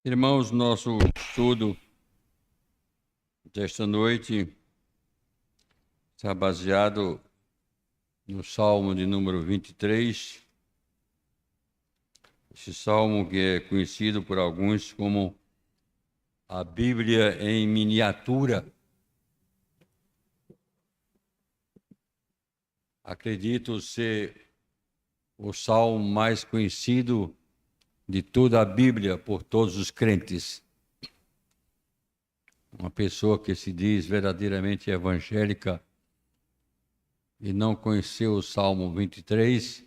Irmãos, nosso estudo desta noite está baseado no Salmo de número 23. Esse salmo que é conhecido por alguns como a Bíblia em miniatura. Acredito ser o salmo mais conhecido de toda a Bíblia por todos os crentes. Uma pessoa que se diz verdadeiramente evangélica e não conheceu o Salmo 23,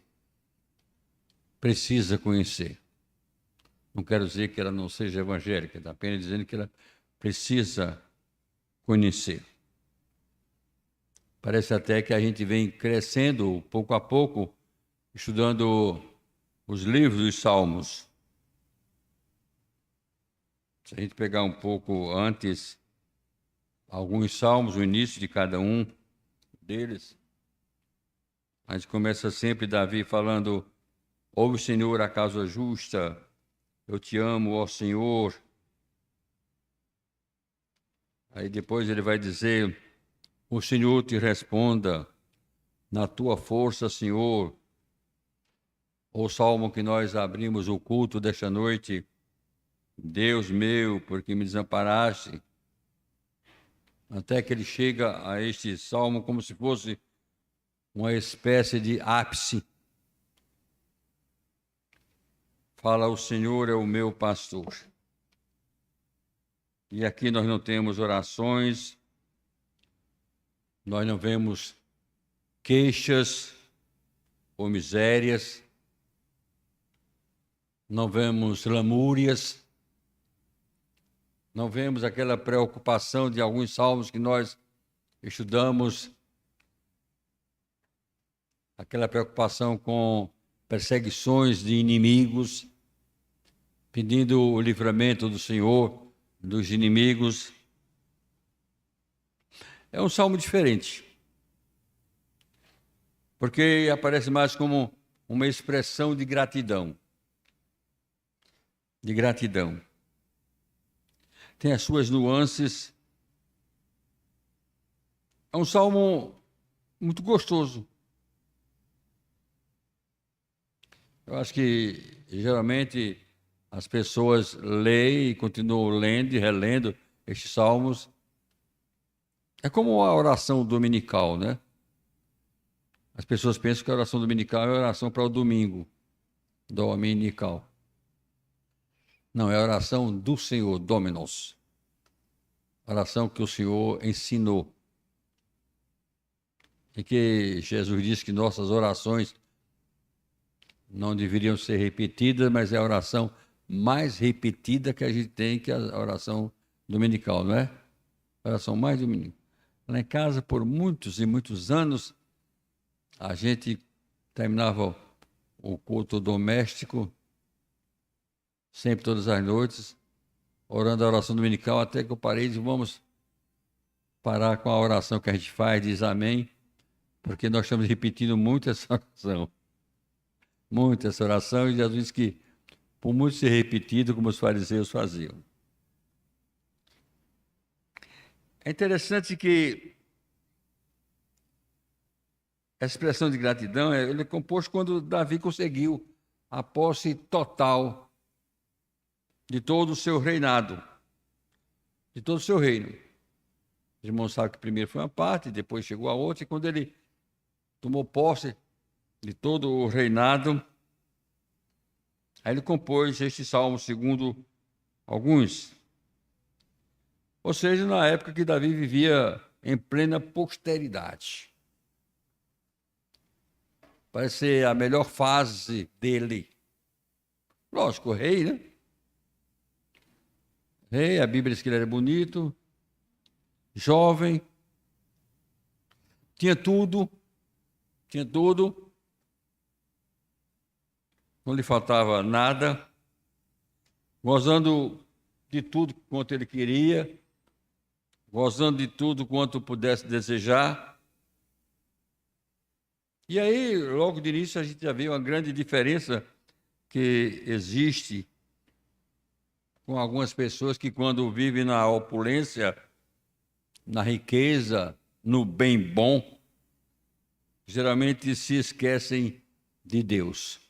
precisa conhecer. Não quero dizer que ela não seja evangélica, está apenas dizendo que ela precisa conhecer. Parece até que a gente vem crescendo pouco a pouco, estudando os livros dos Salmos. Se a gente pegar um pouco antes, alguns salmos, o início de cada um deles, a gente começa sempre Davi falando: ouve, Senhor, a causa justa, eu te amo, ó Senhor. Aí depois ele vai dizer: o Senhor te responda, na tua força, Senhor. O salmo que nós abrimos o culto desta noite: Deus meu, porque me desamparaste. Até que ele chega a este salmo como se fosse uma espécie de ápice. Fala: o Senhor é o meu pastor. E aqui nós não temos orações, nós não vemos queixas ou misérias, não vemos lamúrias, não vemos aquela preocupação de alguns salmos que nós estudamos, aquela preocupação com perseguições de inimigos, pedindo o livramento do Senhor dos inimigos. É um salmo diferente, porque aparece mais como uma expressão de gratidão. De gratidão. Tem as suas nuances. É um salmo muito gostoso. Eu acho que, geralmente, as pessoas leem e continuam lendo e relendo estes salmos. É como a oração dominical, né? As pessoas pensam que a oração dominical é a oração para o domingo, dominical. Não, é a oração do Senhor, Dominos. A oração que o Senhor ensinou. E que Jesus disse que nossas orações não deveriam ser repetidas, mas é a oração mais repetida que a gente tem, que é a oração dominical, não é? A oração mais dominical. Lá em casa, por muitos e muitos anos, a gente terminava o culto doméstico, sempre todas as noites, orando a oração dominical, até que eu parei e disse: vamos parar com a oração que a gente faz, diz amém, porque nós estamos repetindo muito essa oração. Muito essa oração, e Jesus disse que, por muito ser repetido, como os fariseus faziam. É interessante que essa expressão de gratidão ele é composto quando Davi conseguiu a posse total de todo o seu reinado, de todo o seu reino. Os irmãos sabem que primeiro foi uma parte, depois chegou a outra, e quando ele tomou posse de todo o reinado, aí ele compôs este salmo segundo alguns. Ou seja, na época que Davi vivia em plena posteridade. Parece ser a melhor fase dele. Lógico, o rei, né? Rei, a Bíblia diz que ele era bonito, jovem, tinha tudo, não lhe faltava nada, gozando de tudo quanto ele queria, gozando de tudo quanto pudesse desejar. E aí, logo de início, a gente já vê uma grande diferença que existe com algumas pessoas que, quando vivem na opulência, na riqueza, no bem bom, geralmente se esquecem de Deus.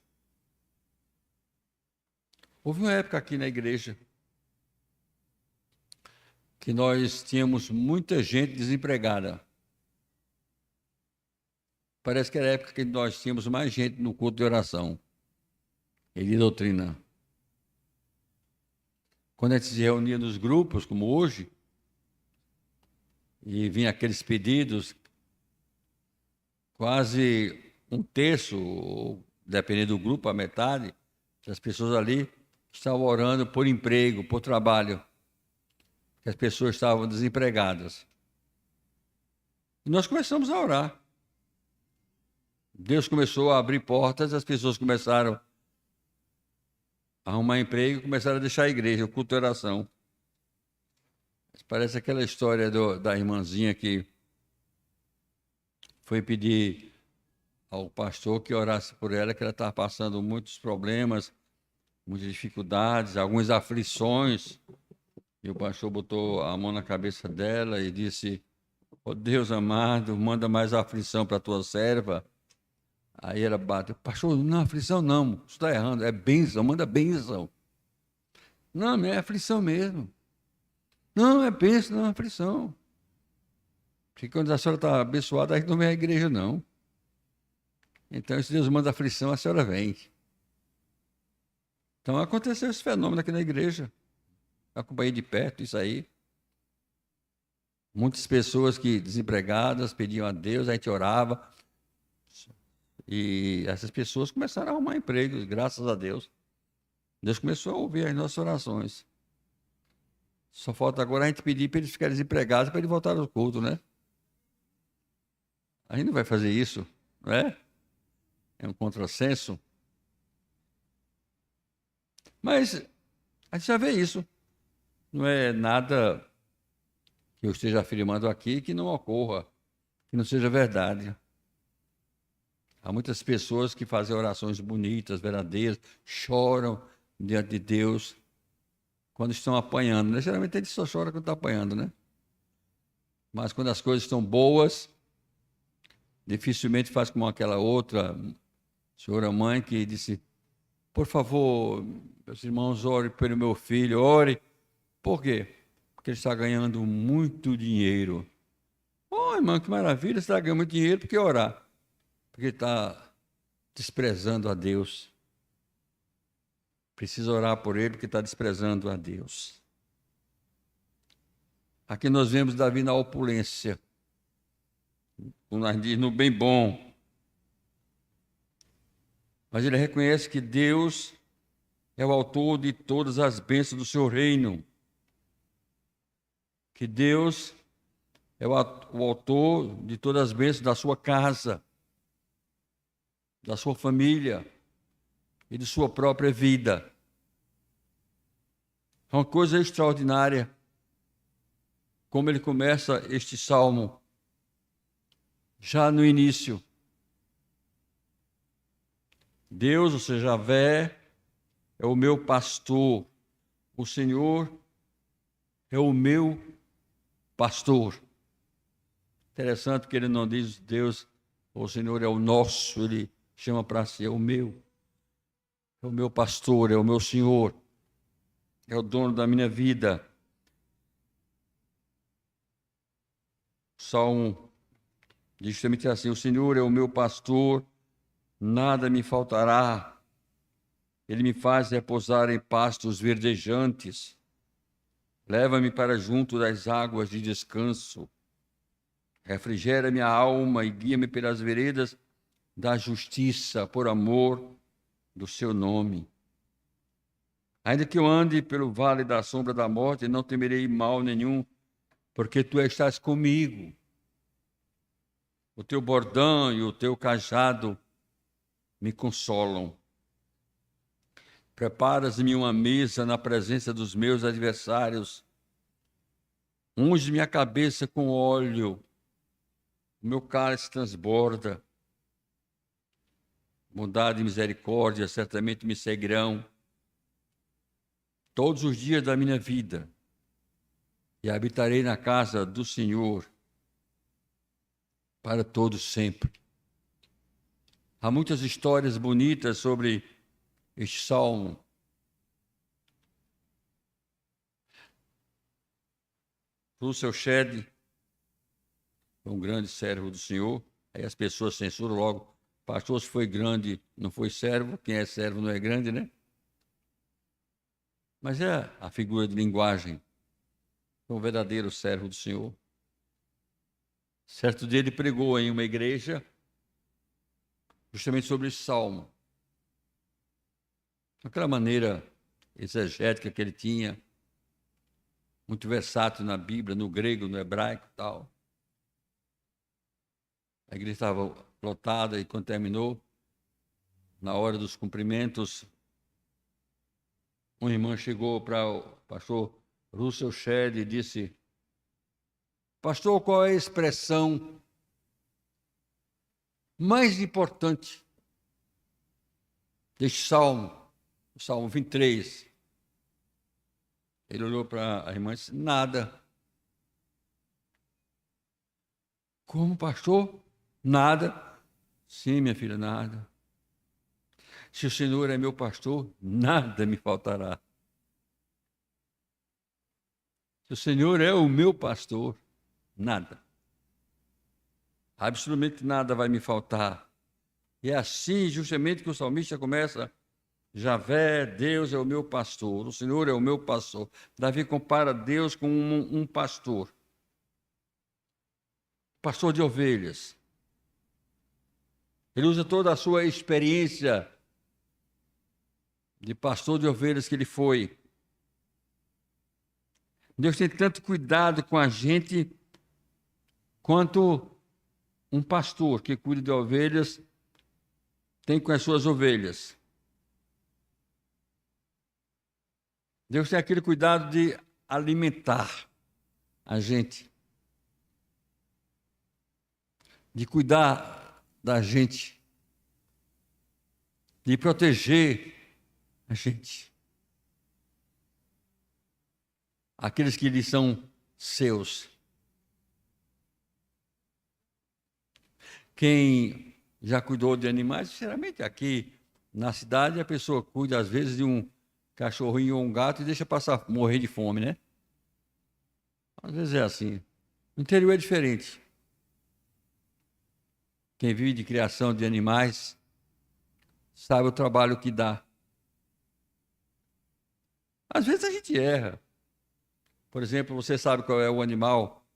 Houve uma época aqui na igreja que nós tínhamos muita gente desempregada. Parece que era a época que nós tínhamos mais gente no culto de oração e de doutrina. Quando a gente se reunia nos grupos, como hoje, e vinha aqueles pedidos, quase um terço, ou, dependendo do grupo, a metade, das pessoas ali estavam orando por emprego, por trabalho, que as pessoas estavam desempregadas. E nós começamos a orar. Deus começou a abrir portas, as pessoas começaram a arrumar emprego, começaram a deixar a igreja, o culto de oração. Parece aquela história da irmãzinha que foi pedir ao pastor que orasse por ela, que ela estava passando muitos problemas, muitas dificuldades, algumas aflições. E o pastor botou a mão na cabeça dela e disse: "Oh Deus amado, manda mais aflição para a tua serva." Aí ela bateu: "Pastor, não, aflição não, isso está errando, é bênção, manda bênção." "Não, é aflição mesmo." "Não, é bênção, não é aflição. Porque quando a senhora está abençoada, a gente não vem à igreja, não. Então, se Deus manda aflição, a senhora vem." Então, aconteceu esse fenômeno aqui na igreja. Acompanhei de perto isso aí. Muitas pessoas que desempregadas pediam a Deus, a gente orava. E essas pessoas começaram a arrumar empregos, graças a Deus. Deus começou a ouvir as nossas orações. Só falta agora a gente pedir para eles ficarem desempregados, para eles voltarem ao culto, né? A gente não vai fazer isso, não é? É um contrassenso. Mas a gente já vê isso. Não é nada que eu esteja afirmando aqui que não ocorra, que não seja verdade. Há muitas pessoas que fazem orações bonitas, verdadeiras, choram diante de Deus quando estão apanhando, né? Geralmente a gente só chora quando está apanhando, né? Mas quando as coisas estão boas, dificilmente faz como aquela outra senhora mãe que disse: "Por favor, meus irmãos, ore pelo meu filho, ore." Por quê? Porque ele está ganhando muito dinheiro. "Oh, irmão, que maravilha, você está ganhando muito dinheiro, por que orar?" Porque está desprezando a Deus. Precisa orar por ele porque está desprezando a Deus. Aqui nós vemos Davi na opulência, no bem bom. Mas ele reconhece que Deus é o autor de todas as bênçãos do seu reino. Que Deus é o autor de todas as bênçãos da sua casa, da sua família e de sua própria vida. É uma coisa extraordinária como ele começa este salmo, já no início. Deus, ou seja, Javé, é o meu pastor, o Senhor é o meu pastor. Interessante que ele não diz Deus, o Senhor é o nosso, ele chama para si, é o meu pastor, é o meu Senhor, é o dono da minha vida. Salmo diz justamente assim: o Senhor é o meu pastor, nada me faltará. Ele me faz repousar em pastos verdejantes, leva-me para junto das águas de descanso, refrigera minha alma e guia-me pelas veredas da justiça, por amor do seu nome. Ainda que eu ande pelo vale da sombra da morte, não temerei mal nenhum, porque tu estás comigo. O teu bordão e o teu cajado me consolam. Preparas-me uma mesa na presença dos meus adversários. Unge minha cabeça com óleo, o meu cálice transborda. Bondade e misericórdia certamente me seguirão todos os dias da minha vida e habitarei na casa do Senhor para todos sempre. Há muitas histórias bonitas sobre este salmo. Russell Shedd foi um grande servo do Senhor. Aí as pessoas censuram logo. Pastor, se foi grande, não foi servo. Quem é servo não é grande, né? Mas é a figura de linguagem. Foi um verdadeiro servo do Senhor. Certo dia ele pregou em uma igreja justamente sobre esse salmo. Aquela maneira exegética que ele tinha, muito versátil na Bíblia, no grego, no hebraico e tal. A igreja estava lotada e quando terminou, na hora dos cumprimentos, uma irmã chegou para o pastor Russell Shedd e disse: pastor, qual é a expressão mais importante deste salmo, o Salmo 23? Ele olhou para a irmã e disse: nada. Como, pastor? Nada. Sim, minha filha, nada. Se o Senhor é meu pastor, nada me faltará. Se o Senhor é o meu pastor, nada. Absolutamente nada vai me faltar. E é assim, justamente, que o salmista começa: Javé, Deus é o meu pastor, o Senhor é o meu pastor. Davi compara Deus com um pastor. Pastor de ovelhas. Ele usa toda a sua experiência de pastor de ovelhas que ele foi. Deus tem tanto cuidado com a gente quanto um pastor que cuida de ovelhas tem com as suas ovelhas. Deus tem aquele cuidado de alimentar a gente, de cuidar da gente, de proteger a gente. Aqueles que lhe são seus. Quem já cuidou de animais, sinceramente, aqui na cidade a pessoa cuida às vezes de um cachorrinho ou um gato e deixa passar, morrer de fome, né? Às vezes é assim. No interior é diferente. Quem vive de criação de animais sabe o trabalho que dá. Às vezes a gente erra. Por exemplo, você sabe qual é o animal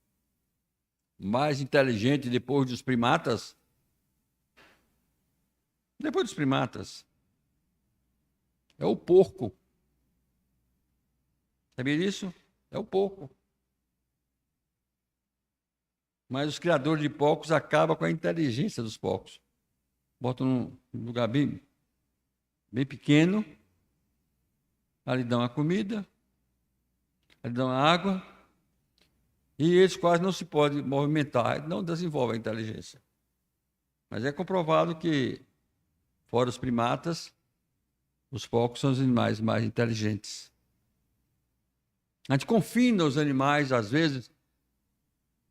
mais inteligente depois dos primatas? Depois dos primatas. É o porco. Sabia disso? É o porco. Mas os criadores de porcos acabam com a inteligência dos porcos. Botam num lugar bem pequeno, ali dão a comida, ali dão a água, e eles quase não se podem movimentar, não desenvolvem a inteligência. Mas é comprovado que, fora os primatas, os porcos são os animais mais inteligentes. A gente confina os animais, às vezes,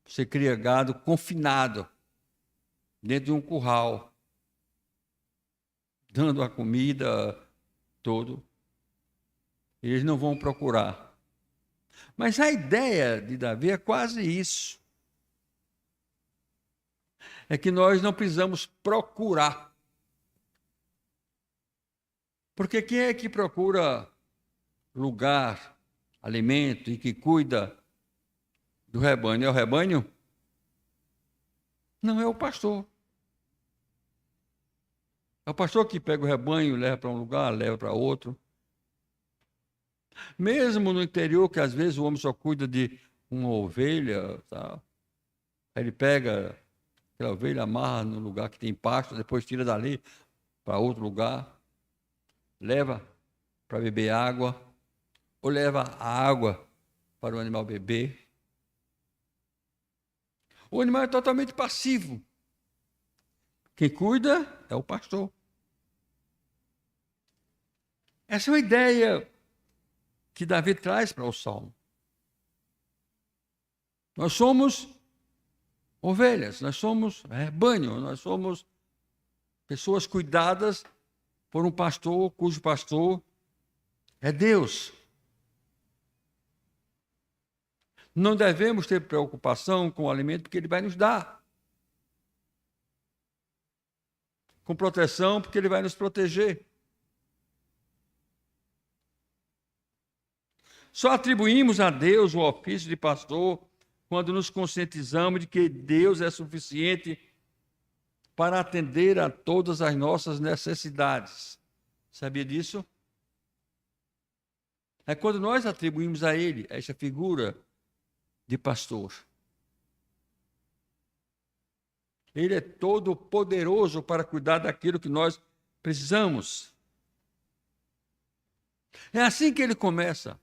você cria gado confinado, dentro de um curral, dando a comida, todo. Eles não vão procurar. Mas a ideia de Davi é quase isso. É que nós não precisamos procurar. Porque quem é que procura lugar, alimento e que cuida do rebanho? É o rebanho? Não é o pastor. É o pastor que pega o rebanho, leva para um lugar, leva para outro. Mesmo no interior, que às vezes o homem só cuida de uma ovelha, tá? Aí ele pega aquela ovelha, amarra no lugar que tem pasto, depois tira dali para outro lugar, leva para beber água, ou leva a água para o animal beber. O animal é totalmente passivo. Quem cuida é o pastor. Essa é uma ideia que Davi traz para o Salmo. Nós somos ovelhas, nós somos rebanho, nós somos pessoas cuidadas por um pastor, cujo pastor é Deus. Não devemos ter preocupação com o alimento que Ele vai nos dar. Com proteção, porque Ele vai nos proteger. Só atribuímos a Deus o ofício de pastor quando nos conscientizamos de que Deus é suficiente para atender a todas as nossas necessidades. Sabia disso? É quando nós atribuímos a Ele esta figura de pastor. Ele é todo poderoso para cuidar daquilo que nós precisamos. É assim que ele começa.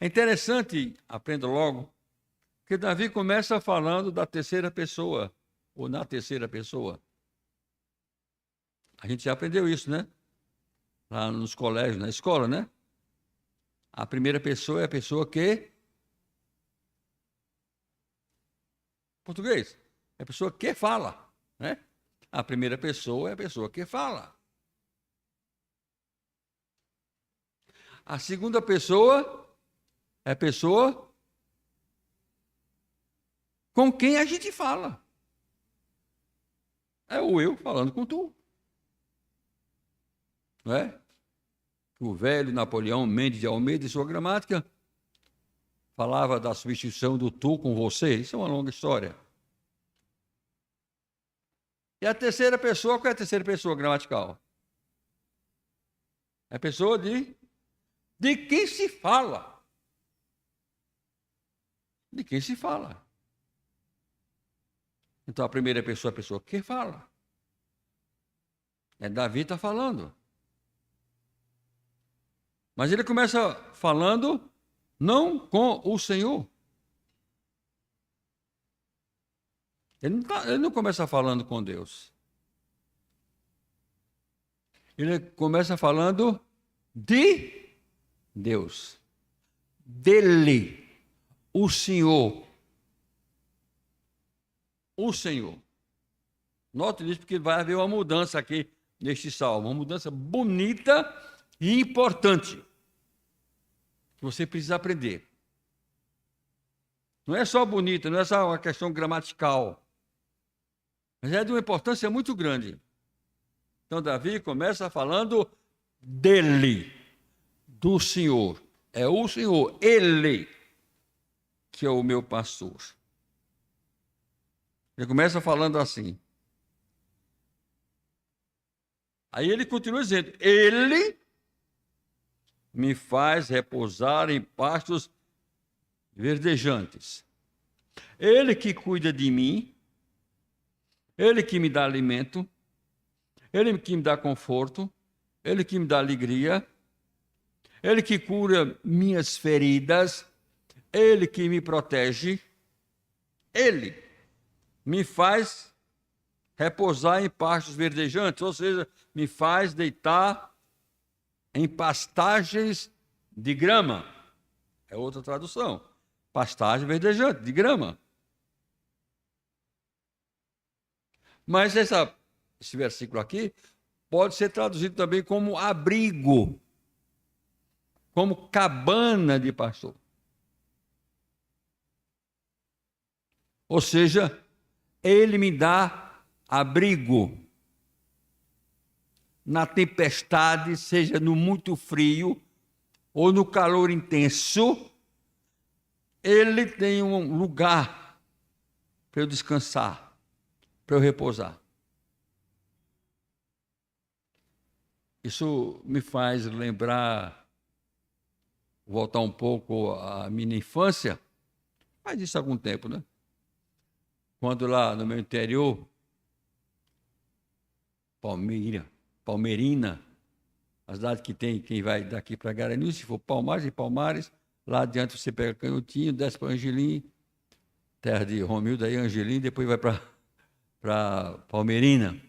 É interessante, aprenda logo, que Davi começa falando da terceira pessoa, ou na terceira pessoa. A gente já aprendeu isso, né? Lá nos colégios, na escola, né? A primeira pessoa é a pessoa que... Português. É a pessoa que fala, né? A primeira pessoa é a pessoa que fala. A segunda pessoa é a pessoa com quem a gente fala. É o eu falando com tu. Não é? O velho Napoleão Mendes de Almeida, em sua gramática, falava da substituição do tu com você. Isso é uma longa história. E a terceira pessoa, qual é a terceira pessoa gramatical? É a pessoa de quem se fala. De quem se fala. Então a primeira pessoa é a pessoa que fala. É Davi está falando. Mas ele começa falando não com o Senhor. Ele não começa falando com Deus. Ele começa falando de Deus. Dele. O Senhor. O Senhor. Note isso, porque vai haver uma mudança aqui neste salmo. Uma mudança bonita e importante. Que você precisa aprender. Não é só bonita, não é só uma questão gramatical. Mas é de uma importância muito grande. Então, Davi começa falando dele, do Senhor. É o Senhor, Ele, que é o meu pastor. Ele começa falando assim. Aí ele continua dizendo, Ele me faz repousar em pastos verdejantes. Ele que cuida de mim, Ele que me dá alimento, Ele que me dá conforto, Ele que me dá alegria, Ele que cura minhas feridas, Ele que me protege, Ele me faz repousar em pastos verdejantes, ou seja, me faz deitar em pastagens de grama. É outra tradução. Pastagem verdejante, de grama. Mas esse versículo aqui pode ser traduzido também como abrigo, como cabana de pastor. Ou seja, Ele me dá abrigo na tempestade, seja no muito frio ou no calor intenso. Ele tem um lugar para eu descansar, para eu repousar. Isso me faz lembrar, voltar um pouco à minha infância, faz isso há algum tempo, né? Quando lá no meu interior, Palmeirina, a cidade que tem, quem vai daqui para Garanhuns, se for Palmares, lá adiante você pega Canhotinho, desce para Angelim, terra de Romildo, aí Angelim, depois vai para Palmeirina.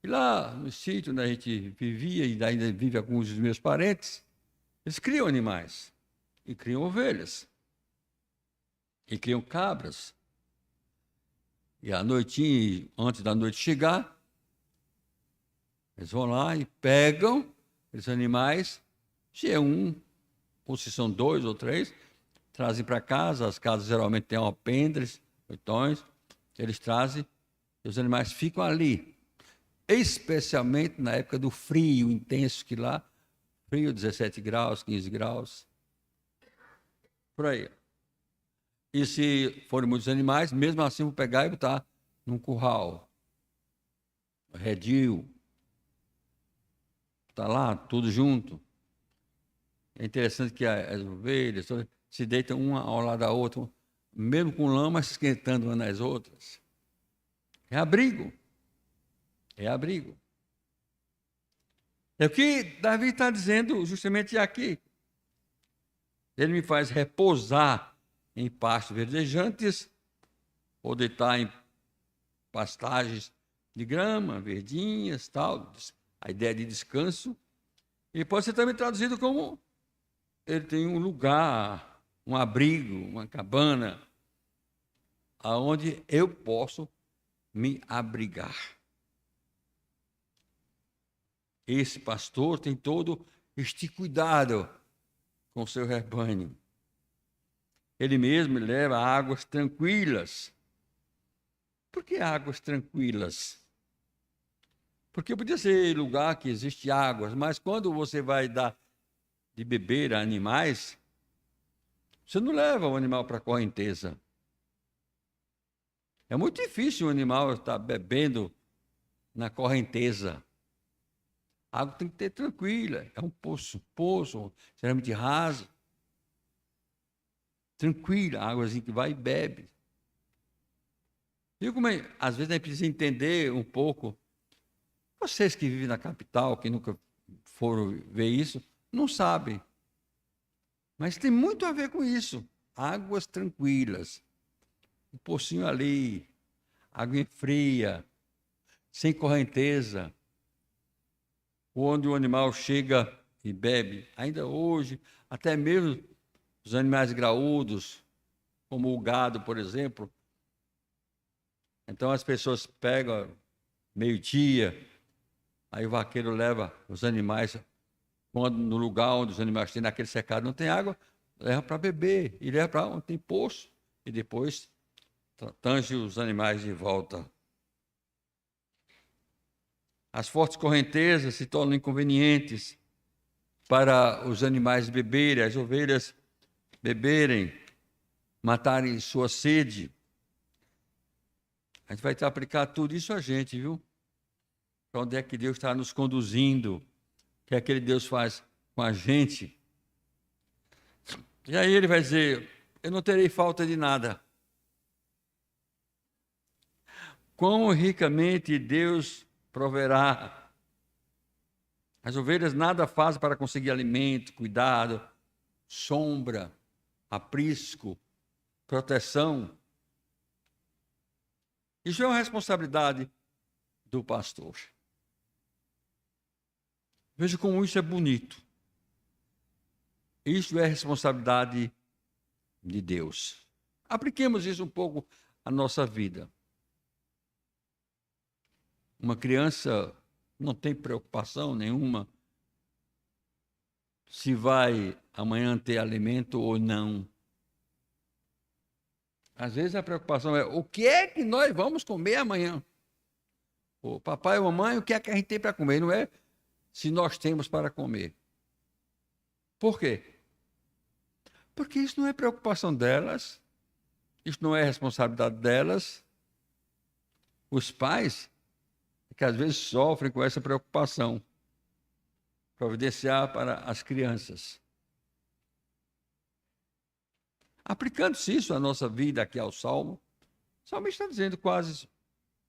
E lá no sítio onde a gente vivia, e ainda vive alguns dos meus parentes, eles criam animais. E criam ovelhas. E criam cabras. E à noitinha, antes da noite chegar, eles vão lá e pegam esses animais, se é um, ou se são dois ou três, trazem para casa. As casas geralmente têm alpendres, portões, eles trazem, e os animais ficam ali, especialmente na época do frio intenso, que lá, frio 17 graus, 15 graus, por aí. E se forem muitos animais, mesmo assim vou pegar e botar num curral, redil, está lá, tudo junto. É interessante que as ovelhas se deitam uma ao lado da outra, mesmo com lama, se esquentando umas nas outras. É abrigo. É abrigo. É o que Davi está dizendo justamente aqui. Ele me faz repousar em pastos verdejantes, ou deitar em pastagens de grama, verdinhas, tal. A ideia de descanso. E pode ser também traduzido como ele tem um lugar, um abrigo, uma cabana, aonde eu posso me abrigar. Esse pastor tem todo este cuidado com o seu rebanho. Ele mesmo leva águas tranquilas. Por que águas tranquilas? Porque podia ser lugar que existe águas, mas quando você vai dar de beber a animais, você não leva o animal para a correnteza. É muito difícil o animal estar bebendo na correnteza. A água tem que ter tranquila. É um poço, geralmente raso. Tranquila, a águazinha que vai e bebe. Viu como às vezes a gente precisa entender um pouco. Vocês que vivem na capital, que nunca foram ver isso, não sabem. Mas tem muito a ver com isso. Águas tranquilas. Um pocinho ali, água fria, sem correnteza, onde o animal chega e bebe. Ainda hoje, até mesmo os animais graúdos, como o gado, por exemplo. Então as pessoas pegam meio-dia, aí o vaqueiro leva os animais, quando no lugar onde os animais têm, naquele cercado não tem água, leva para beber, e leva para onde tem poço, e depois tange os animais de volta. As fortes correntezas se tornam inconvenientes para os animais beberem, as ovelhas beberem, matarem sua sede. A gente vai ter que aplicar tudo isso a gente, viu? Para onde é que Deus está nos conduzindo? O que é que Deus faz com a gente? E aí ele vai dizer, eu não terei falta de nada. Quão ricamente Deus proverá. As ovelhas nada fazem para conseguir alimento, cuidado, sombra, aprisco, proteção. Isso é uma responsabilidade do pastor. Veja como isso é bonito. Isso é responsabilidade de Deus. Apliquemos isso um pouco à nossa vida. Uma criança não tem preocupação nenhuma se vai amanhã ter alimento ou não. Às vezes a preocupação é o que é que nós vamos comer amanhã? O papai ou mamãe, o que é que a gente tem para comer? Não é se nós temos para comer. Por quê? Porque isso não é preocupação delas, isso não é responsabilidade delas. Os pais que às vezes sofrem com essa preocupação, providenciar para as crianças. Aplicando-se isso à nossa vida aqui ao Salmo, o Salmo está dizendo quase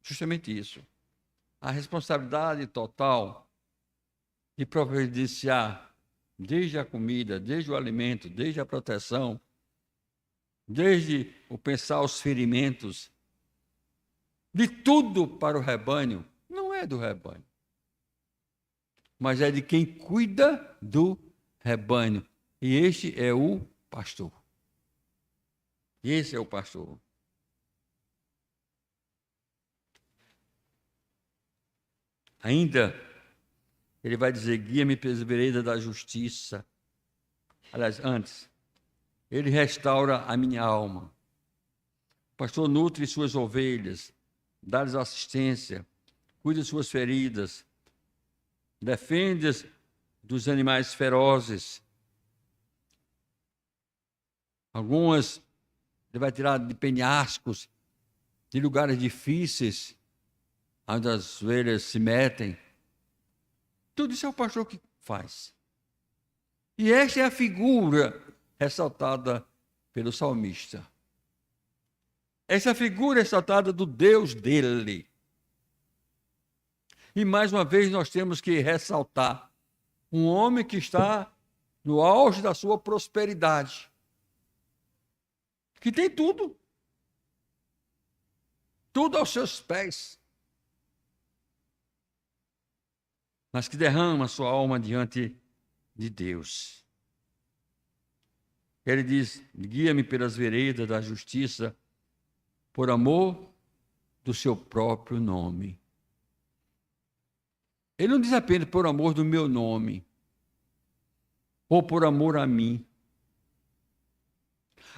justamente isso. A responsabilidade total de providenciar desde a comida, desde o alimento, desde a proteção, desde o pensar os ferimentos, de tudo para o rebanho, não é do rebanho, mas é de quem cuida do rebanho. E este é o pastor. Esse é o pastor. Ainda, ele vai dizer: guia-me pelas veredas da justiça. Aliás, antes, ele restaura a minha alma. O pastor nutre suas ovelhas, dá-lhes assistência, cuida de suas feridas, defende-as dos animais ferozes. Algumas ele vai tirar de penhascos, de lugares difíceis, onde as ovelhas se metem. Tudo isso é o pastor que faz. E esta é a figura ressaltada pelo salmista. Essa figura ressaltada do Deus dele. E mais uma vez nós temos que ressaltar um homem que está no auge da sua prosperidade, que tem tudo aos seus pés, mas que derrama sua alma diante de Deus. Ele diz: guia-me pelas veredas da justiça, por amor do seu próprio nome. Ele não diz apenas por amor do meu nome, ou por amor a mim.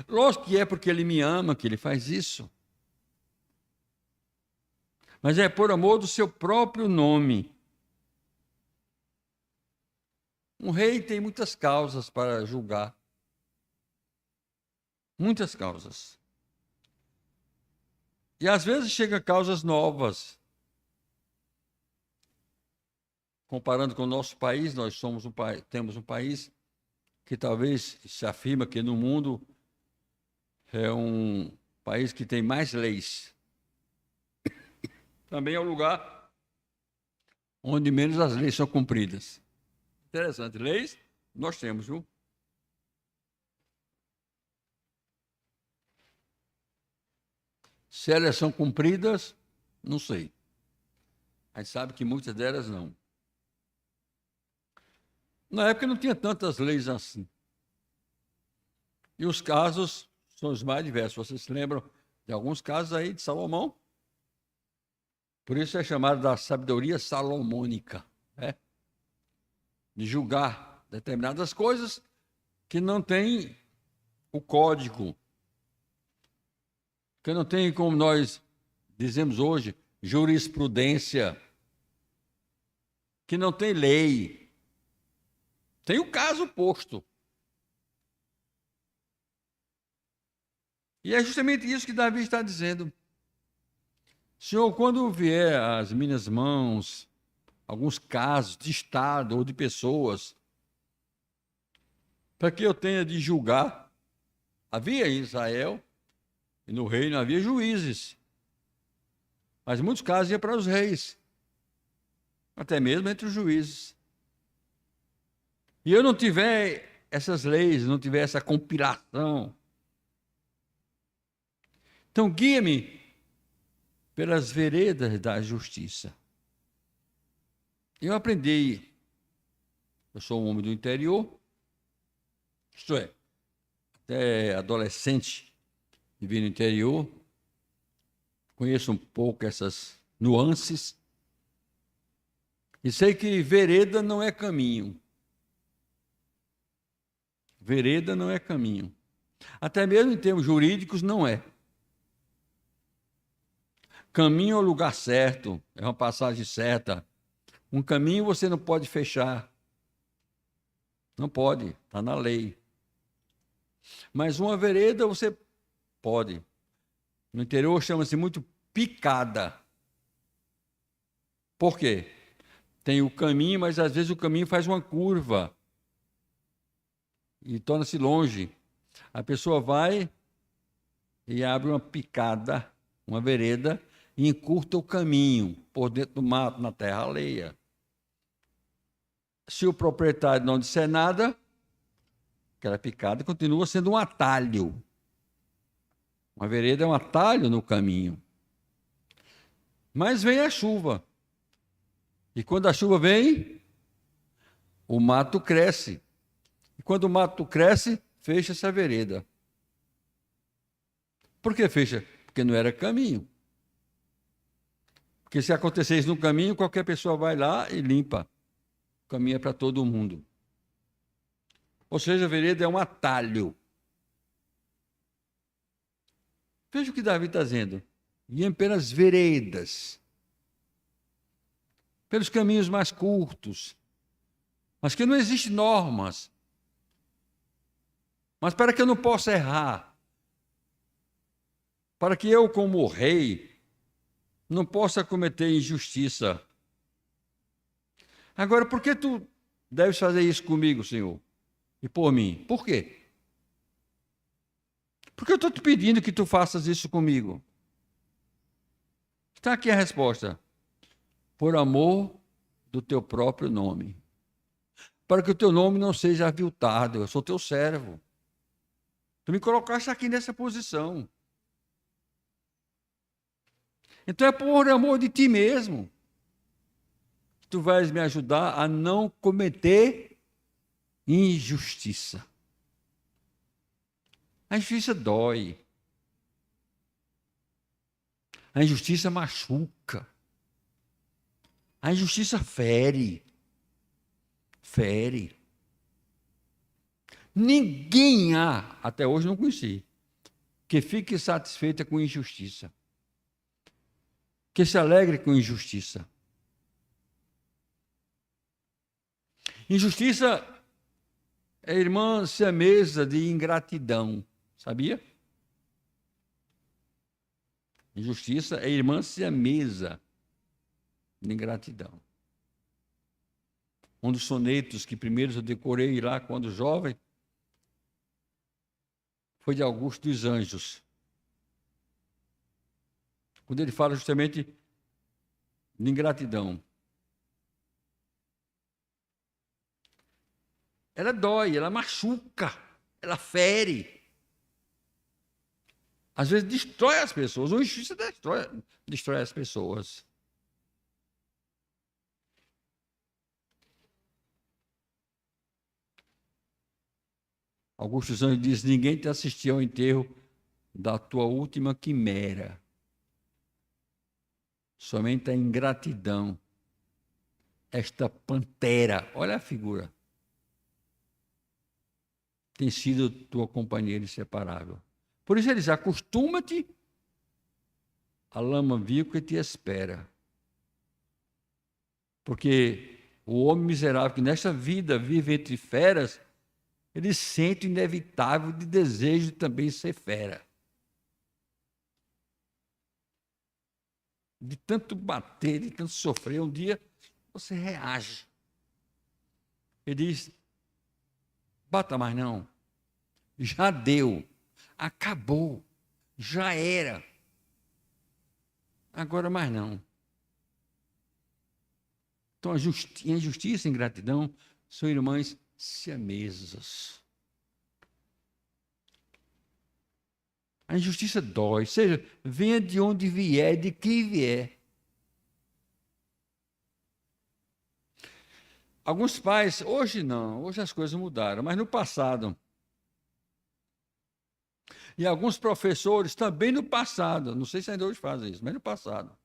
Lógico que é porque ele me ama que ele faz isso. Mas é por amor do seu próprio nome. Um rei tem muitas causas para julgar. Muitas causas. E às vezes chegam causas novas. Comparando com o nosso país, nós temos um país que talvez se afirma que no mundo é um país que tem mais leis. Também é um lugar onde menos as leis são cumpridas. Interessante. Leis nós temos, viu? Se elas são cumpridas, não sei. A gente sabe que muitas delas não. Na época não tinha tantas leis assim. E os casos são os mais diversos. Vocês se lembram de alguns casos aí de Salomão? Por isso é chamado da sabedoria salomônica, né? De julgar determinadas coisas que não tem o código, que não tem, como nós dizemos hoje, jurisprudência, que não tem lei. Tem o caso posto. E é justamente isso que Davi está dizendo. Senhor, quando vier às minhas mãos alguns casos de Estado ou de pessoas, para que eu tenha de julgar, havia em Israel, e no reino havia juízes, mas em muitos casos ia para os reis, até mesmo entre os juízes. E eu não tiver essas leis, não tiver essa compilação, então guia-me pelas veredas da justiça. Eu aprendi, eu sou um homem do interior, isto é, até adolescente, vivi no interior, conheço um pouco essas nuances, e sei que vereda não é caminho. Vereda não é caminho. Até mesmo em termos jurídicos, não é. Caminho é o lugar certo, é uma passagem certa. Um caminho você não pode fechar. Não pode, está na lei. Mas uma vereda você pode. No interior chama-se muito picada. Por quê? Tem o caminho, mas às vezes o caminho faz uma curva e torna-se longe. A pessoa vai e abre uma picada, uma vereda, e encurta o caminho por dentro do mato, na terra alheia. Se o proprietário não disser nada, aquela picada continua sendo um atalho. Uma vereda é um atalho no caminho. Mas vem a chuva. E quando a chuva vem, o mato cresce. E quando o mato cresce, fecha-se a vereda. Por que fecha? Porque não era caminho. Porque se acontecer isso no caminho, qualquer pessoa vai lá e limpa. O caminho é para todo mundo. Ou seja, a vereda é um atalho. Veja o que Davi está dizendo. E apenas veredas. Pelos caminhos mais curtos. Mas que não existem normas. Mas para que eu não possa errar. Para que eu, como rei, não possa cometer injustiça. Agora, por que tu deves fazer isso comigo, Senhor? E por mim? Por quê? Porque eu estou te pedindo que tu faças isso comigo. Está aqui a resposta. Por amor do teu próprio nome. Para que o teu nome não seja aviltado. Eu sou teu servo. Tu me colocaste aqui nessa posição. Então é por amor de ti mesmo que tu vais me ajudar a não cometer injustiça. A injustiça dói. A injustiça machuca. A injustiça fere. Fere. Ninguém há, até hoje não conheci, que fique satisfeita com injustiça. Que se alegre com injustiça. Injustiça é irmã siamesa de ingratidão, sabia? Injustiça é irmã siamesa de ingratidão. Um dos sonetos que primeiro eu decorei lá quando jovem foi de Augusto dos Anjos. Quando ele fala justamente de ingratidão. Ela dói, ela machuca, ela fere. Às vezes destrói as pessoas, ou injustiça destrói as pessoas. Augusto dos Anjos diz: ninguém te assistiu ao enterro da tua última quimera. Somente a ingratidão, esta pantera, olha a figura, tem sido tua companheira inseparável. Por isso ele diz: acostuma-te à lama vil que te espera. Porque o homem miserável que nesta vida vive entre feras, ele sente o inevitável de desejo de também ser fera. De tanto bater, de tanto sofrer, um dia você reage. Ele diz: bata mais não. Já deu. Acabou. Já era. Agora mais não. Então a injustiça e a ingratidão são irmãs siamesas. A injustiça dói, seja, venha de onde vier, de quem vier. Alguns pais, hoje não, hoje as coisas mudaram, mas no passado. E alguns professores também no passado, não sei se ainda hoje fazem isso, mas no passado,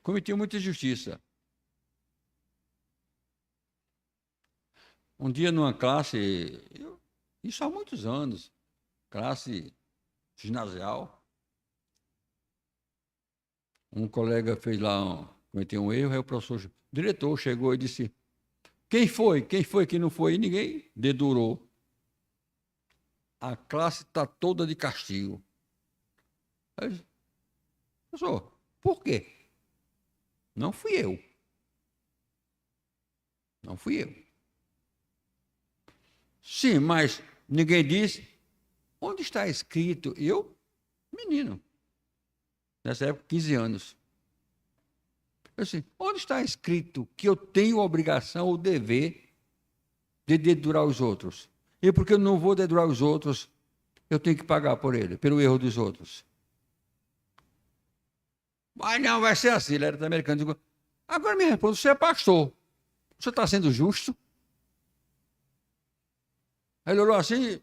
cometiam muita injustiça. Um dia numa classe, isso há muitos anos, classe ginasial, um colega fez lá, cometeu um erro, aí o diretor chegou e disse: quem foi? Quem foi que não foi? E ninguém dedurou. A classe está toda de castigo. Aí eu disse: professor, por quê? Não fui eu. Não fui eu. Sim, mas ninguém disse. Onde está escrito? Eu, menino, nessa época, 15 anos. Eu disse: onde está escrito que eu tenho a obrigação ou dever de dedurar os outros? E porque eu não vou dedurar os outros, eu tenho que pagar por ele, pelo erro dos outros. Mas não vai ser assim, ele era americano. Agora me responda, você é pastor. Você está sendo justo? Aí ele olhou assim,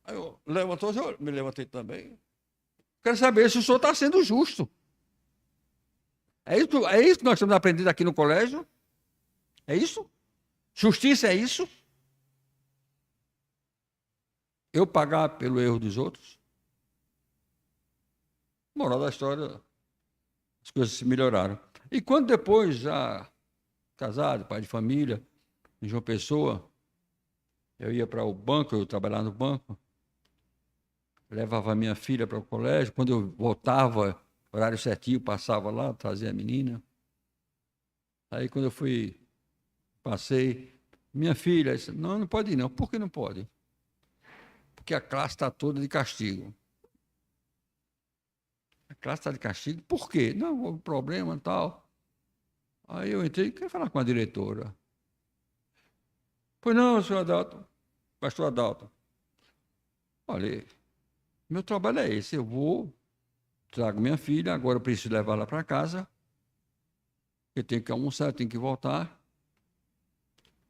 aí eu levantou, eu me levantei também. Quero saber se o senhor está sendo justo. É isso que nós estamos aprendendo aqui no colégio? É isso? Justiça é isso? Eu pagar pelo erro dos outros? Moral da história, as coisas se melhoraram. E quando depois, já casado, pai de família, em João Pessoa, eu ia para o banco, eu trabalhava no banco, levava a minha filha para o colégio, quando eu voltava, horário certinho, passava lá, trazia a menina. Aí quando eu passei, minha filha disse, não, não pode ir não. Por que não pode? Porque a classe está toda de castigo. A classe está de castigo? Por quê? Não, houve problema e tal. Aí eu entrei, quero falar com a diretora. Pois não, senhor Adalto, pastor Adalto. Olha, meu trabalho é esse, eu vou, trago minha filha, agora eu preciso levá-la para casa, eu tenho que almoçar, eu tenho que voltar.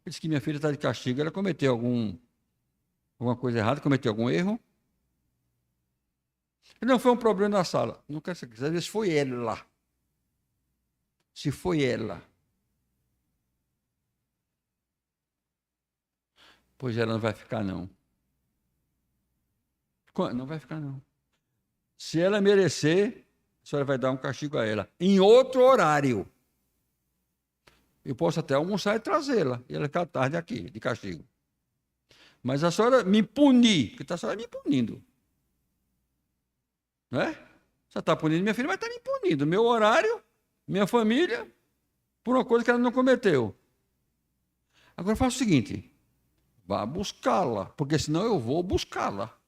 Ele disse que minha filha está de castigo, ela cometeu alguma coisa errada, cometeu algum erro. Não foi um problema na sala. Não quero saber se foi ela. Se foi ela. Pois ela não vai ficar, não. Não vai ficar, não. Se ela merecer, a senhora vai dar um castigo a ela. Em outro horário. Eu posso até almoçar e trazê-la. E ela ficar tarde aqui, de castigo. Mas a senhora me punir, porque a senhora me punindo. Não é? Você está punindo minha filha, mas está me punindo. Meu horário, minha família, por uma coisa que ela não cometeu. Agora faça o seguinte: vá buscá-la, porque senão eu vou buscá-la.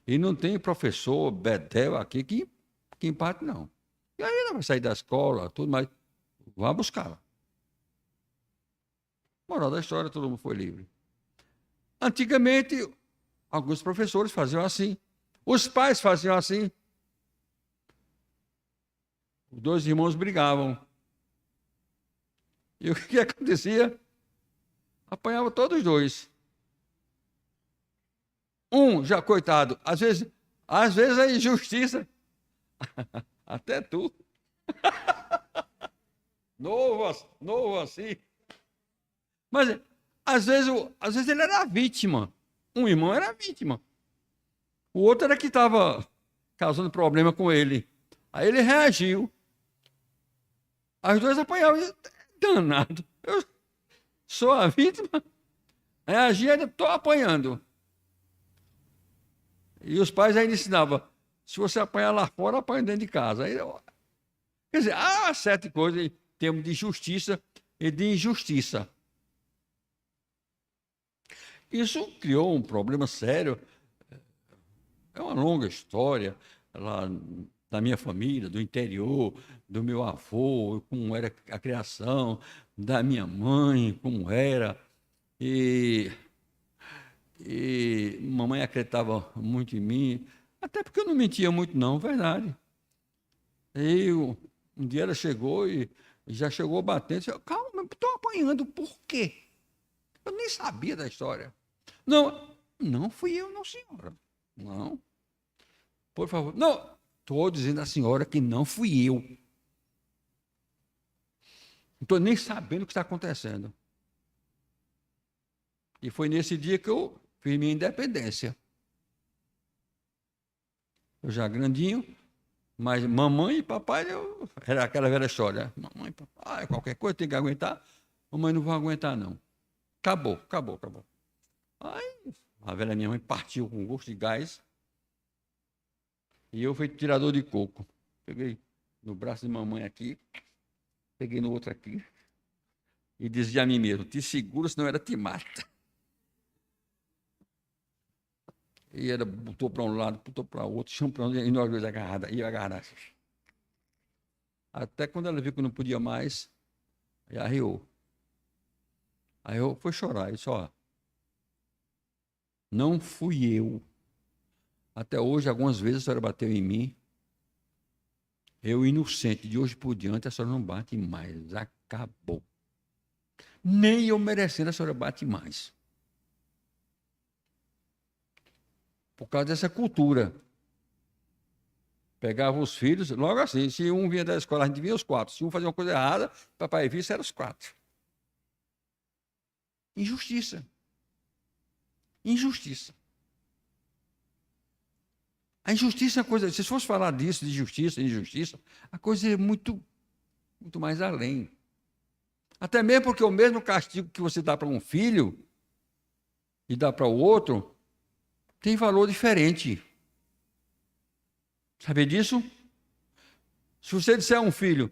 E não tem professor Betel aqui que empate, não. E aí ela vai sair da escola, tudo mais. Vá buscá-la. Moral da história, todo mundo foi livre. Antigamente, alguns professores faziam assim. Os pais faziam assim. Os dois irmãos brigavam. E o que acontecia? Apanhava todos os dois. Um, já coitado, às vezes a injustiça, até tu, novo assim. Mas às vezes ele era a vítima. Um irmão era a vítima. O outro era que estava causando problema com ele. Aí ele reagiu. As duas apanhavam. Danado. Eu sou a vítima. Reagi, ainda estou apanhando. E os pais ainda ensinavam, se você apanhar lá fora, apanha dentro de casa. Aí, quer dizer, há sete coisas em termos de justiça e de injustiça. Isso criou um problema sério. É uma longa história lá da minha família, do interior, do meu avô, como era a criação, da minha mãe, como era. E mamãe acreditava muito em mim, até porque eu não mentia muito, não, verdade. E um dia ela chegou e já chegou batendo, disse, calma, estou apanhando, por quê? Eu nem sabia da história. Não, não fui eu, não, senhora. Não, por favor. Não, estou dizendo à senhora que não fui eu. Não estou nem sabendo o que está acontecendo. E foi nesse dia que eu fiz minha independência. Eu já grandinho, mas mamãe e papai, era aquela velha história. Mamãe e papai, qualquer coisa tem que aguentar. Mamãe não vai aguentar, não. Acabou. Aí a velha minha mãe partiu com gosto de gás. E eu fui tirador de coco. Peguei no braço de mamãe aqui, peguei no outro aqui. E dizia a mim mesmo, te segura, senão ela te mata. E ela botou para um lado, botou para o outro, chão para onde, e nós dois agarrados, e eu agarrado. Até quando ela viu que não podia mais, aí arriou. Aí eu fui chorar, e só, não fui eu. Até hoje, algumas vezes a senhora bateu em mim. Eu, inocente, de hoje por diante, a senhora não bate mais. Acabou. Nem eu merecendo, a senhora bate mais. Por causa dessa cultura. Pegava os filhos, logo assim, se um vinha da escola, a gente via os 4. Se um fazia uma coisa errada, papai visse, eram os 4. Injustiça. Injustiça. A injustiça é uma coisa, se fosse falar disso, de justiça e injustiça, a coisa é muito mais além. Até mesmo porque o mesmo castigo que você dá para um filho e dá para o outro, tem valor diferente. Sabe disso? Se você disser a um filho,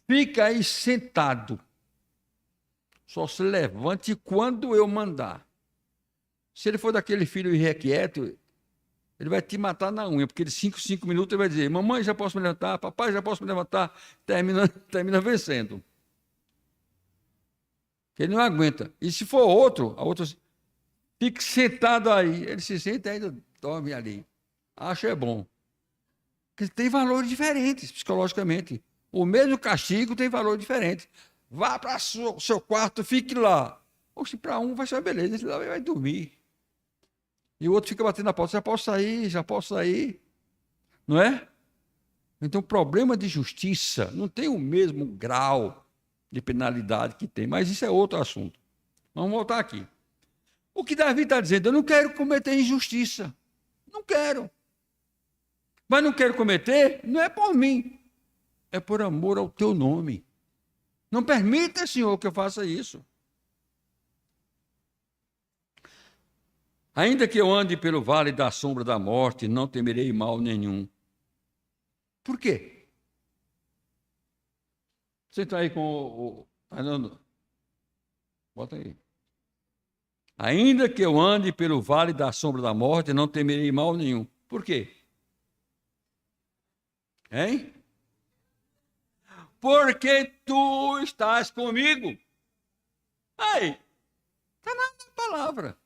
fica aí sentado, só se levante quando eu mandar. Se ele for daquele filho irrequieto, ele vai te matar na unha, porque de 5 minutos ele vai dizer, mamãe, já posso me levantar, papai, já posso me levantar, termina vencendo. Ele não aguenta. E se for outro, a outra fique sentado aí. Ele se senta e ainda dorme ali. Acha é bom. Porque tem valores diferentes psicologicamente. O mesmo castigo tem valor diferente. Vá para o seu quarto, fique lá. Ou se para um vai ser uma beleza, ele lá vai dormir. E o outro fica batendo na porta, já posso sair, já posso sair. Não é? Então, o problema de justiça não tem o mesmo grau de penalidade que tem, mas isso é outro assunto. Vamos voltar aqui. O que Davi está dizendo? Eu não quero cometer injustiça. Não quero. Mas não quero cometer, não é por mim. É por amor ao teu nome. Não permita, Senhor, que eu faça isso. Ainda que eu ande pelo vale da sombra da morte, não temerei mal nenhum. Por quê? Você está aí com o Fernando? Bota aí. Ainda que eu ande pelo vale da sombra da morte, não temerei mal nenhum. Por quê? Hein? Porque tu estás comigo. Aí, está na palavra.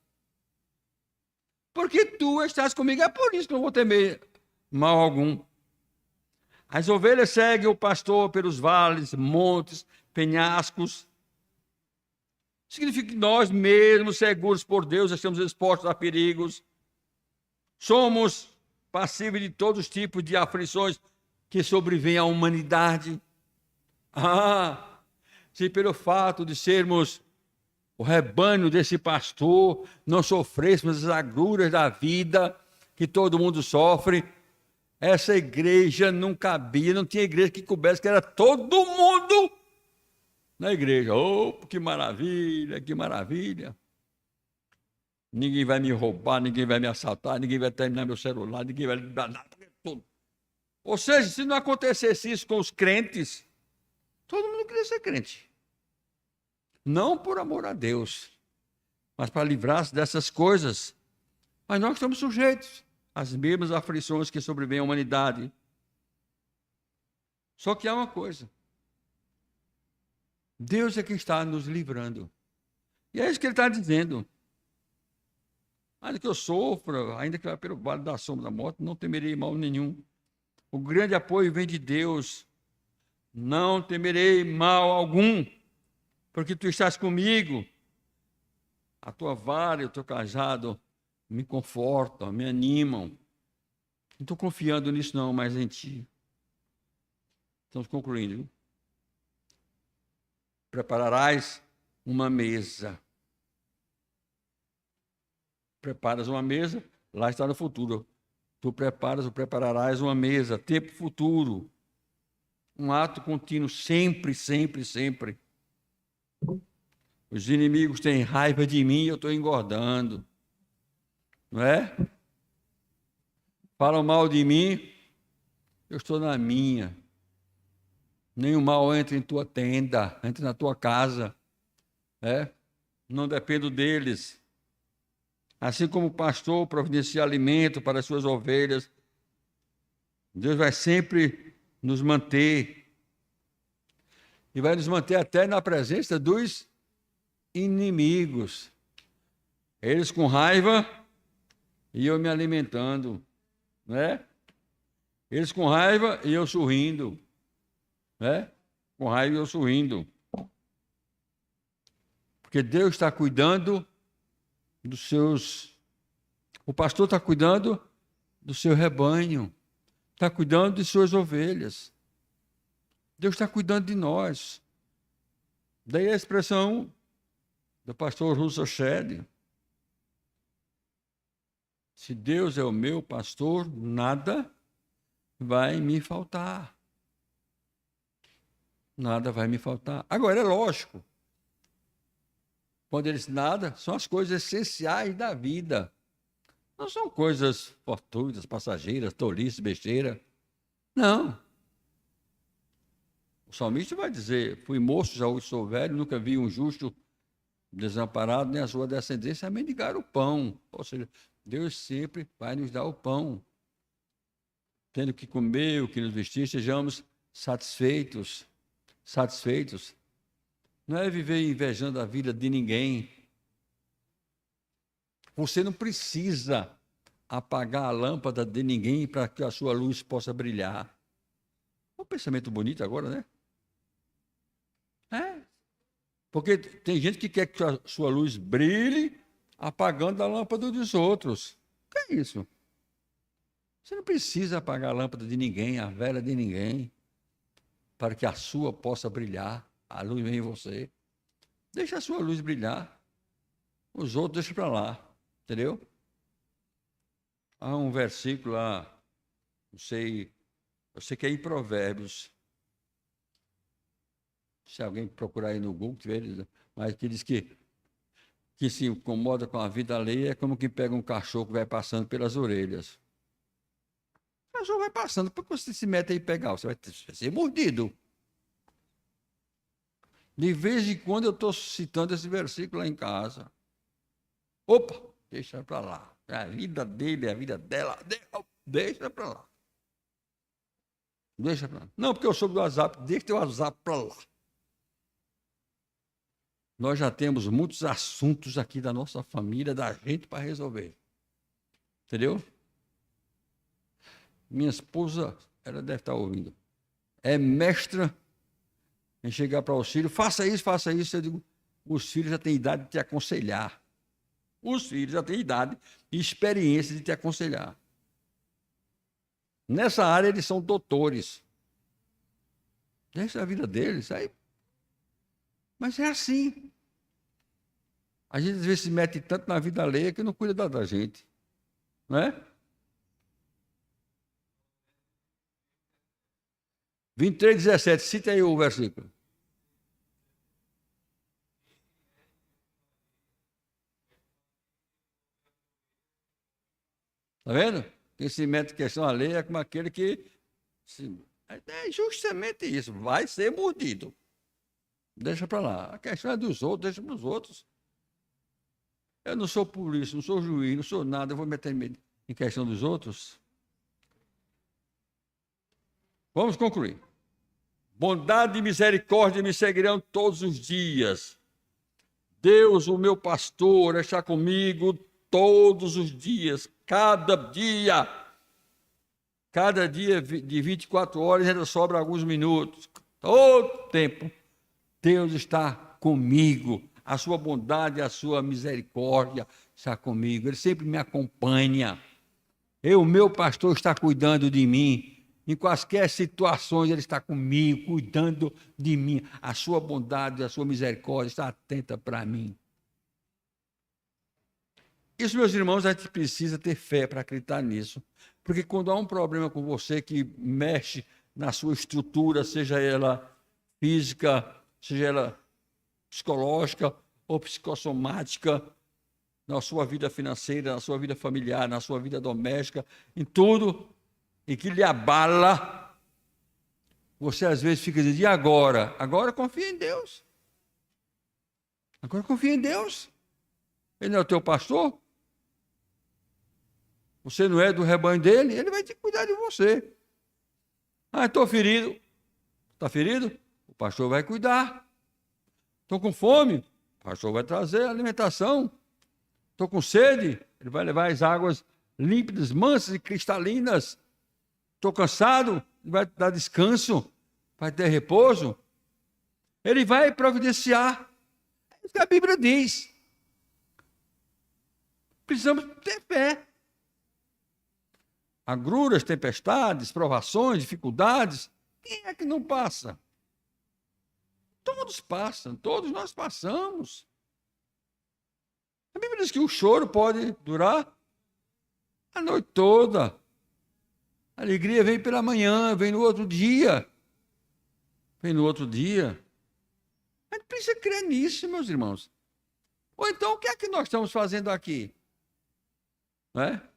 Porque tu estás comigo, é por isso que eu não vou temer mal algum. As ovelhas seguem o pastor pelos vales, montes, penhascos. Significa que nós mesmos, seguros por Deus, estamos expostos a perigos. Somos passíveis de todos os tipos de aflições que sobrevêm à humanidade. Se pelo fato de sermos o rebanho desse pastor, não sofrêssemos as agruras da vida que todo mundo sofre, essa igreja não cabia, não tinha igreja que coubesse, que era todo mundo na igreja. Oh, que maravilha, que maravilha. Ninguém vai me roubar, ninguém vai me assaltar, ninguém vai terminar meu celular, ninguém vai dar nada, tudo. Ou seja, se não acontecesse isso com os crentes, todo mundo queria ser crente. Não por amor a Deus, mas para livrar-se dessas coisas. Mas nós estamos sujeitos às mesmas aflições que sobrevêm à humanidade. Só que há uma coisa. Deus é quem está nos livrando. E é isso que ele está dizendo. Ainda que eu sofra, ainda que eu vá pelo vale da sombra da morte, não temerei mal nenhum. O grande apoio vem de Deus. Não temerei mal algum, porque tu estás comigo. A tua vara e o teu cajado me confortam, me animam. Não estou confiando nisso não, mas em ti. Estamos concluindo. Viu? Prepararás uma mesa. Preparas uma mesa, lá está no futuro. Tu prepararás uma mesa, tempo futuro. Um ato contínuo, sempre, sempre, sempre. Os inimigos têm raiva de mim e eu estou engordando. Não é? Falam mal de mim, eu estou na minha. Nenhum mal entra em tua tenda, entra na tua casa. Não dependo deles. Assim como o pastor providencia alimento para as suas ovelhas, Deus vai sempre nos manter. E vai nos manter até na presença dos inimigos. Eles com raiva e eu me alimentando. Não é? Eles com raiva e eu sorrindo, né? Com raiva e eu sorrindo. Porque Deus está cuidando dos seus... O pastor está cuidando do seu rebanho, está cuidando de suas ovelhas. Deus está cuidando de nós. Daí a expressão do pastor Russell Shedd: se Deus é o meu pastor, nada vai me faltar. Nada vai me faltar. Agora, é lógico, quando ele diz nada, são as coisas essenciais da vida. Não são coisas fortuitas, passageiras, tolices, besteira. Não. O salmista vai dizer: fui moço, já hoje sou velho, nunca vi um justo desamparado, nem a sua descendência a mendigar o pão. Ou seja, Deus sempre vai nos dar o pão. Tendo que comer, o que nos vestir, sejamos satisfeitos. Satisfeitos. Não é viver invejando a vida de ninguém. Você não precisa apagar a lâmpada de ninguém para que a sua luz possa brilhar. É um pensamento bonito agora, né? É. Porque tem gente que quer que a sua luz brilhe apagando a lâmpada dos outros. O que é isso? Você não precisa apagar a lâmpada de ninguém, a vela de ninguém, para que a sua possa brilhar. A luz vem em você. Deixa a sua luz brilhar. Os outros deixa para lá. Entendeu? Há um versículo lá, eu sei que é em Provérbios. Se alguém procurar aí no Google, mas que diz que se incomoda com a vida alheia é como quem pega um cachorro que vai passando pelas orelhas. O cachorro vai passando, por que você se mete aí e pegar? Você vai ser mordido. De vez em quando eu estou citando esse versículo lá em casa. Opa, deixa para lá. É a vida dele, é a vida dela. Deixa para lá. Deixa para lá. Não, porque eu sou do WhatsApp, deixa o WhatsApp para lá. Nós já temos muitos assuntos aqui da nossa família, da gente, para resolver. Entendeu? Minha esposa, ela deve estar ouvindo, é mestra em chegar para os filhos: faça isso, faça isso. Eu digo: os filhos já têm idade de te aconselhar. Os filhos já têm idade e experiência de te aconselhar. Nessa área, eles são doutores. Deixa a vida deles aí. Mas é assim. A gente às vezes se mete tanto na vida alheia que não cuida da gente. Não é? 23:17, cita aí o versículo. Está vendo? Quem se mete em questão alheia é como aquele que... É justamente isso, vai ser mordido. Deixa para lá. A questão é dos outros, deixa para os outros. Eu não sou polícia, não sou juiz, não sou nada, eu vou meter em questão dos outros. Vamos concluir. Bondade e misericórdia me seguirão todos os dias. Deus, o meu pastor, está comigo todos os dias, cada dia. Cada dia de 24 horas ainda sobra alguns minutos. Todo tempo, Deus está comigo. A sua bondade, a sua misericórdia está comigo. Ele sempre me acompanha. O meu pastor está cuidando de mim. Em quaisquer situações, ele está comigo, cuidando de mim. A sua bondade, a sua misericórdia está atenta para mim. Isso, meus irmãos, a gente precisa ter fé para acreditar nisso. Porque quando há um problema com você que mexe na sua estrutura, seja ela física, seja ela psicológica ou psicossomática, na sua vida financeira, na sua vida familiar, na sua vida doméstica, em tudo, e que lhe abala, você às vezes fica dizendo: e agora? Agora confia em Deus. Agora confia em Deus. Ele não é o teu pastor? Você não é do rebanho dele? Ele vai te cuidar de você. Ah, estou ferido. Está ferido? O pastor vai cuidar. Estou com fome? O pastor vai trazer alimentação. Estou com sede? Ele vai levar as águas límpidas, mansas e cristalinas. Estou cansado, vai dar descanso, vai ter repouso. Ele vai providenciar. É isso que a Bíblia diz. Precisamos ter fé. Agruras, tempestades, provações, dificuldades. Quem é que não passa? Todos passam, todos nós passamos. A Bíblia diz que o choro pode durar a noite toda. A alegria vem pela manhã, vem no outro dia. Vem no outro dia. A gente precisa crer nisso, meus irmãos. Ou então, o que é que nós estamos fazendo aqui? Não é?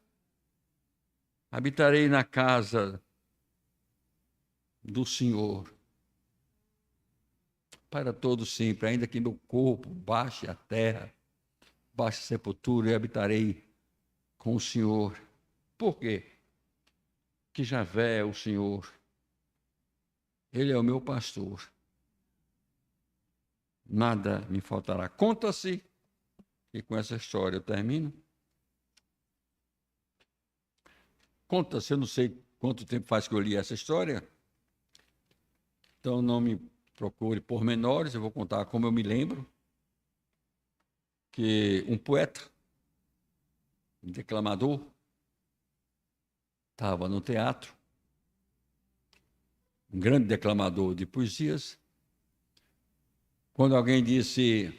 Habitarei na casa do Senhor para todo sempre, ainda que meu corpo baixe a terra, baixe a sepultura, e habitarei com o Senhor. Por quê? Que Javé é o Senhor. Ele é o meu pastor. Nada me faltará. Conta-se, e com essa história eu termino. Conta-se, eu não sei quanto tempo faz que eu li essa história, então não me procure pormenores, eu vou contar como eu me lembro, que um poeta, um declamador, estava no teatro, um grande declamador de poesias, quando alguém disse,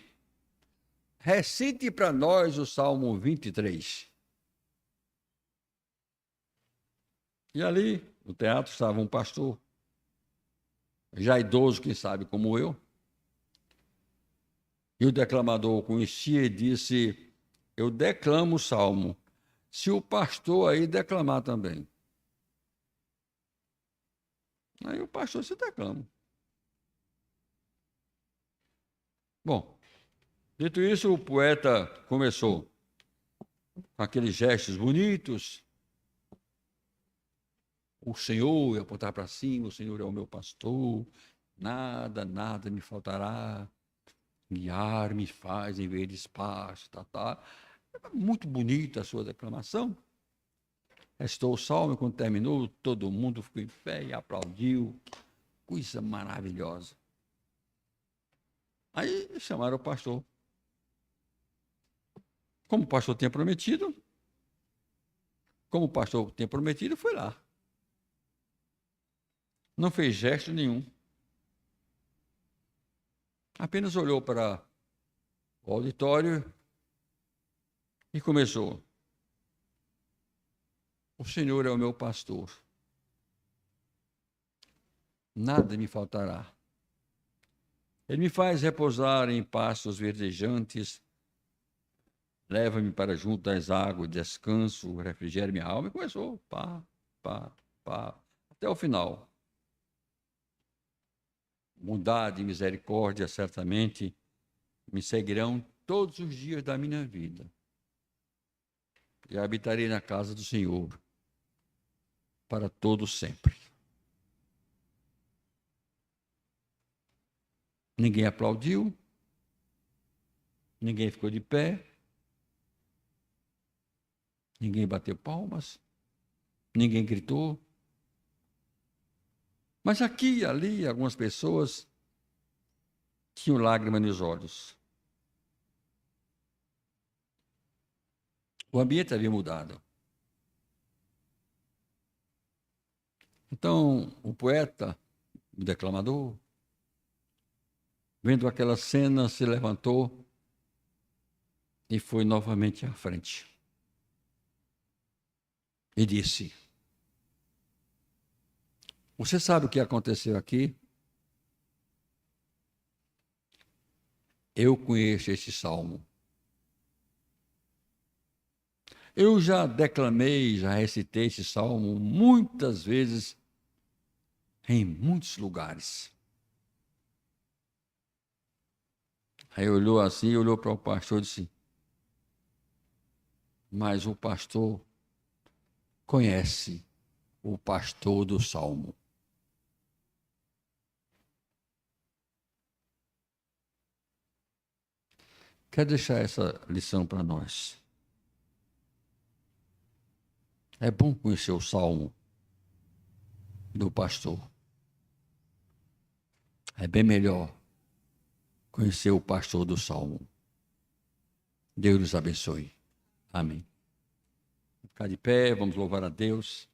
recite para nós o Salmo 23. E ali, no teatro, estava um pastor, já idoso, quem sabe, como eu, e o declamador o conhecia e disse, eu declamo o Salmo, se o pastor aí declamar também. Aí o pastor se declama. Bom, dito isso, o poeta começou com aqueles gestos bonitos. O Senhor, eu apontar para cima, o Senhor é o meu pastor, nada me faltará. Guiar-me faz em verdes pastos, tá. Muito bonita a sua declamação. Restou o salmo, quando terminou, todo mundo ficou em pé e aplaudiu. Coisa maravilhosa. Aí chamaram o pastor. Como o pastor tinha prometido, foi lá. Não fez gesto nenhum. Apenas olhou para o auditório e começou. O Senhor é o meu pastor. Nada me faltará. Ele me faz repousar em pastos verdejantes, leva-me para junto das águas, descanso, refrigera minha alma. E começou, pá, até o final. Bondade e misericórdia certamente me seguirão todos os dias da minha vida. E habitarei na casa do Senhor para todo sempre. Ninguém aplaudiu, ninguém ficou de pé, ninguém bateu palmas, ninguém gritou. Mas aqui e ali, algumas pessoas tinham lágrimas nos olhos. O ambiente havia mudado. Então, o poeta, o declamador, vendo aquela cena, se levantou e foi novamente à frente. E disse, você sabe o que aconteceu aqui? Eu conheço esse salmo. Eu já declamei, já recitei esse salmo muitas vezes, em muitos lugares. Aí olhou assim, olhou para o pastor e disse, mas o pastor conhece o pastor do salmo. Quero deixar essa lição para nós. É bom conhecer o salmo. do pastor. É bem melhor conhecer o pastor do Salmo. Deus nos abençoe. Amém. Vamos ficar de pé, vamos louvar a Deus.